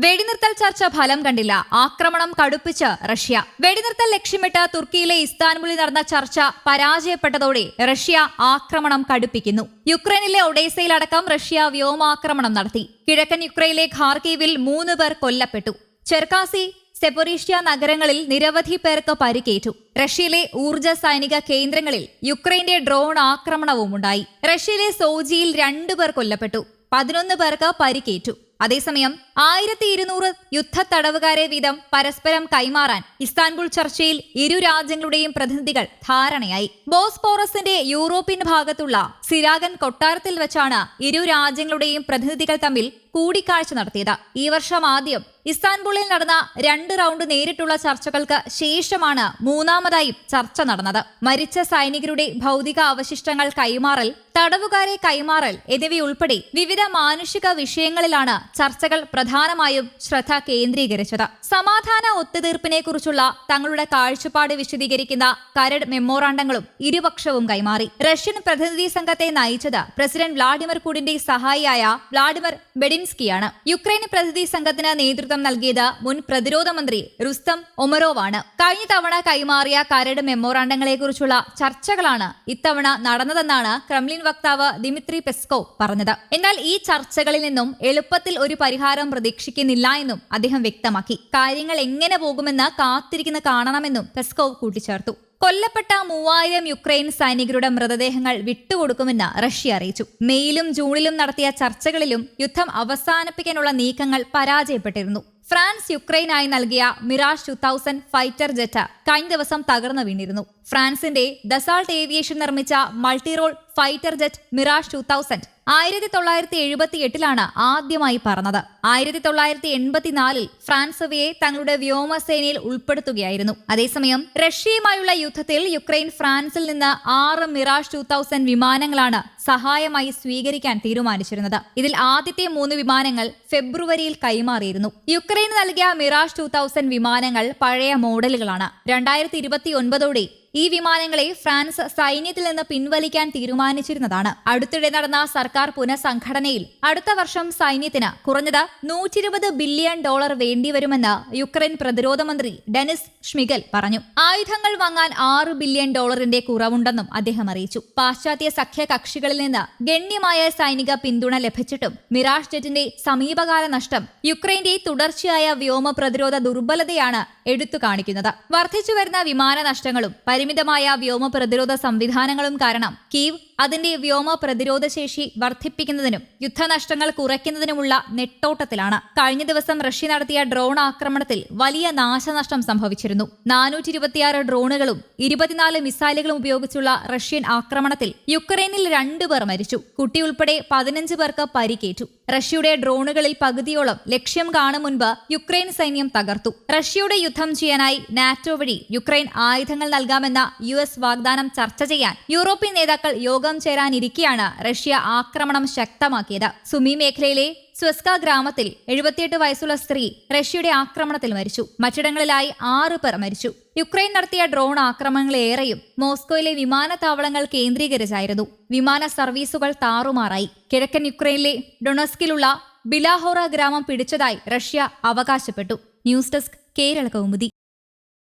വെടിനിർത്തൽ ചർച്ച ഫലം കണ്ടില്ല. ആക്രമണം കടുപ്പിച്ച് റഷ്യ. വെടിനിർത്തൽ ലക്ഷ്യമിട്ട് തുർക്കിയിലെ ഇസ്താൻബുളിൽ നടന്ന ചർച്ച പരാജയപ്പെട്ടതോടെ റഷ്യ ആക്രമണം കടുപ്പിക്കുന്നു. യുക്രൈനിലെ ഒഡേസയിലടക്കം റഷ്യ വ്യോമാക്രമണം നടത്തി. കിഴക്കൻ യുക്രൈനിലെ ഖാർക്കീവിൽ 3 പേർ കൊല്ലപ്പെട്ടു. ചെർക്കാസി, സെപ്പൊറീഷ്യ നഗരങ്ങളിൽ നിരവധി പേർക്ക് പരിക്കേറ്റു. റഷ്യയിലെ ഊർജ്ജ സൈനിക കേന്ദ്രങ്ങളിൽ യുക്രൈന്റെ ഡ്രോൺ ആക്രമണവും ഉണ്ടായി. റഷ്യയിലെ സോജിയിൽ 2 പേർ കൊല്ലപ്പെട്ടു. 11 പേർക്ക് പരിക്കേറ്റു. അതേസമയം 1200 യുദ്ധ തടവുകാരെ വീതം പരസ്പരം കൈമാറാൻ ഇസ്താൻബുൾ ചർച്ചയിൽ ഇരു രാജ്യങ്ങളുടെയും പ്രതിനിധികൾ ധാരണയായി. ബോസ്പോറസിന്റെ യൂറോപ്യൻ ഭാഗത്തുള്ള സിരാഗൻ കൊട്ടാരത്തിൽ വെച്ചാണ് ഇരു രാജ്യങ്ങളുടെയും പ്രതിനിധികൾ തമ്മിൽ കൂടിക്കാഴ്ച നടത്തിയത്. ഈ വർഷം ആദ്യം ഇസ്താൻബുളിൽ നടന്ന 2 റൗണ്ട് നേരിട്ടുള്ള ചർച്ചകൾക്ക് ശേഷമാണ് മൂന്നാമതായും ചർച്ച നടന്നത്. മരിച്ച സൈനികരുടെ ഭൗതിക അവശിഷ്ടങ്ങൾ കൈമാറൽ, തടവുകാരെ കൈമാറൽ എന്നിവയുൾപ്പെടെ വിവിധ മാനുഷിക വിഷയങ്ങളിലാണ് ചർച്ചകൾ പ്രധാനമായും ശ്രദ്ധ കേന്ദ്രീകരിച്ചത്. സമാധാന ഒത്തുതീർപ്പിനെ കുറിച്ചുള്ള തങ്ങളുടെ കാഴ്ചപ്പാട് വിശദീകരിക്കുന്ന കരട് മെമ്മോറാണ്ടങ്ങളും ഇരുപക്ഷവും കൈമാറി. റഷ്യൻ പ്രതിനിധി സംഘത്തെ നയിച്ചത് പ്രസിഡന്റ് വ്ളാഡിമിർ പുടിന്റെ സഹായിയായ വ്ളാഡിമിർ ബെഡിൻസ്കിയാണ്. യുക്രൈൻ പ്രതിനിധി സംഘത്തിന് നേതൃത്വം നൽകിയത് മുൻ പ്രതിരോധ മന്ത്രി റുസ്തം ഒമറോവാണ്. കഴിഞ്ഞ തവണ കൈമാറിയ കരട് മെമ്മോറാണ്ടങ്ങളെക്കുറിച്ചുള്ള ചർച്ചകളാണ് ഇത്തവണ നടന്നതെന്നാണ് ക്രെംലിൻ വക്താവ് ദിമിത്രി പെസ്കോവ് പറഞ്ഞത്. എന്നാൽ ഈ ചർച്ചകളിൽ നിന്നും എളുപ്പത്തിൽ ഒരു പരിഹാരം പ്രതീക്ഷിക്കുന്നില്ല എന്നും അദ്ദേഹം വ്യക്തമാക്കി. കാര്യങ്ങൾ എങ്ങനെ പോകുമെന്ന് കാത്തിരിക്കുന്ന കാണണമെന്നും പെസ്കോവ് കൂട്ടിച്ചേർത്തു. കൊല്ലപ്പെട്ട 3000 യുക്രൈൻ സൈനികരുടെ മൃതദേഹങ്ങൾ വിട്ടുകൊടുക്കുമെന്ന് റഷ്യ അറിയിച്ചു. മെയിലും ജൂണിലും നടത്തിയ ചർച്ചകളിലും യുദ്ധം അവസാനിപ്പിക്കാനുള്ള നീക്കങ്ങൾ പരാജയപ്പെട്ടിരുന്നു. ഫ്രാൻസ് യുക്രൈനായി നൽകിയ മിറാഷ് 2000 ഫൈറ്റർ ജെറ്റ് കഴിഞ്ഞ ദിവസം തകർന്നു വീണിരുന്നു. ഫ്രാൻസിന്റെ ദസാൾട്ട് ഏവിയേഷൻ നിർമ്മിച്ച മൾട്ടിറോൾ ഫൈറ്റർ ജെറ്റ് മിറാഷ് 2000 1978 ആദ്യമായി പറന്നത്. 1984 ഫ്രാൻസ് അവയെ തങ്ങളുടെ വ്യോമസേനയിൽ ഉൾപ്പെടുത്തുകയായിരുന്നു. അതേസമയം റഷ്യയുമായുള്ള യുദ്ധത്തിൽ യുക്രൈൻ ഫ്രാൻസിൽ നിന്ന് 6 മിറാഷ് 2000 വിമാനങ്ങളാണ് സഹായമായി സ്വീകരിക്കാൻ തീരുമാനിച്ചിരുന്നത്. ഇതിൽ ആദ്യത്തെ 3 വിമാനങ്ങൾ ഫെബ്രുവരിയിൽ കൈമാറിയിരുന്നു. യുക്രൈന് നൽകിയ മിറാഷ് 2000 വിമാനങ്ങൾ പഴയ മോഡലുകളാണ്. 2029ഓടെ ഈ വിമാനങ്ങളെ ഫ്രാൻസ് സൈന്യത്തിൽ നിന്ന് പിൻവലിക്കാൻ തീരുമാനിച്ചിരുന്നതാണ്. അടുത്തിടെ നടന്ന സർക്കാർ പുനഃസംഘടനയിൽ അടുത്ത വർഷം സൈന്യത്തിന് കുറഞ്ഞത് $120 ബില്യൺ വേണ്ടിവരുമെന്ന് യുക്രൈൻ പ്രതിരോധ മന്ത്രി ഡെനിസ് ഷ്മിഗൽ പറഞ്ഞു. ആയുധങ്ങൾ വാങ്ങാൻ $6 ബില്യൺ കുറവുണ്ടെന്നും അദ്ദേഹം അറിയിച്ചു. പാശ്ചാത്യ സഖ്യ കക്ഷികളിൽ നിന്ന് ഗണ്യമായ സൈനിക പിന്തുണ ലഭിച്ചിട്ടും മിറാഷ് ജെറ്റിന്റെ സമീപകാല നഷ്ടം യുക്രൈന്റെ തുടർച്ചയായ വ്യോമ പ്രതിരോധ ദുർബലതയാണ് എടുത്തു കാണിക്കുന്നത്. വർദ്ധിച്ചുവരുന്ന വിമാന നഷ്ടങ്ങളും പരിമിതമായ വ്യോമ പ്രതിരോധ സംവിധാനങ്ങളും കാരണം കീവ് അതിന്റെ വ്യോമ പ്രതിരോധ ശേഷി വർദ്ധിപ്പിക്കുന്നതിനും യുദ്ധനഷ്ടങ്ങൾ കുറയ്ക്കുന്നതിനുമുള്ള നെട്ടോട്ടത്തിലാണ്. കഴിഞ്ഞ ദിവസം റഷ്യ നടത്തിയ ഡ്രോൺ ആക്രമണത്തിൽ വലിയ നാശനഷ്ടം സംഭവിച്ചിരുന്നു. 426 ഡ്രോണുകളും 24 മിസൈലുകളും ഉപയോഗിച്ചുള്ള റഷ്യൻ ആക്രമണത്തിൽ യുക്രൈനിൽ 2 പേർ മരിച്ചു. കുട്ടിയുൾപ്പെടെ 15 പേർക്ക് പരിക്കേറ്റു. റഷ്യയുടെ ഡ്രോണുകളിൽ പകുതിയോളം ലക്ഷ്യം കാണും മുൻപ് യുക്രൈൻ സൈന്യം തകർത്തു. റഷ്യയുടെ യുദ്ധം ചെയ്യാനായി നാറ്റോ വഴി യുക്രൈൻ ആയുധങ്ങൾ നൽകാമെന്ന US വാഗ്ദാനം ചർച്ച ചെയ്യാൻ യൂറോപ്യൻ നേതാക്കൾ യോഗം ചേരാനിരിക്കെയാണ് റഷ്യ ആക്രമണം ശക്തമാക്കിയത്. സുമി മേഖലയിലെ സ്വസ്ക ഗ്രാമത്തിൽ 78 വയസ്സുള്ള സ്ത്രീ റഷ്യയുടെ ആക്രമണത്തിൽ മരിച്ചു. മറ്റിടങ്ങളിലായി 6 പേർ മരിച്ചു. യുക്രൈൻ നടത്തിയ ഡ്രോൺ ആക്രമണങ്ങളേറെയും മോസ്കോയിലെ വിമാനത്താവളങ്ങൾ കേന്ദ്രീകരിച്ചായിരുന്നു. വിമാന സർവീസുകൾ താറുമാറായി. കിഴക്കൻ യുക്രൈനിലെ ഡൊണസ്കിലുള്ള ബിലാഹോറ ഗ്രാമം പിടിച്ചതായി റഷ്യ അവകാശപ്പെട്ടു. News desk Kerala Kaumudi.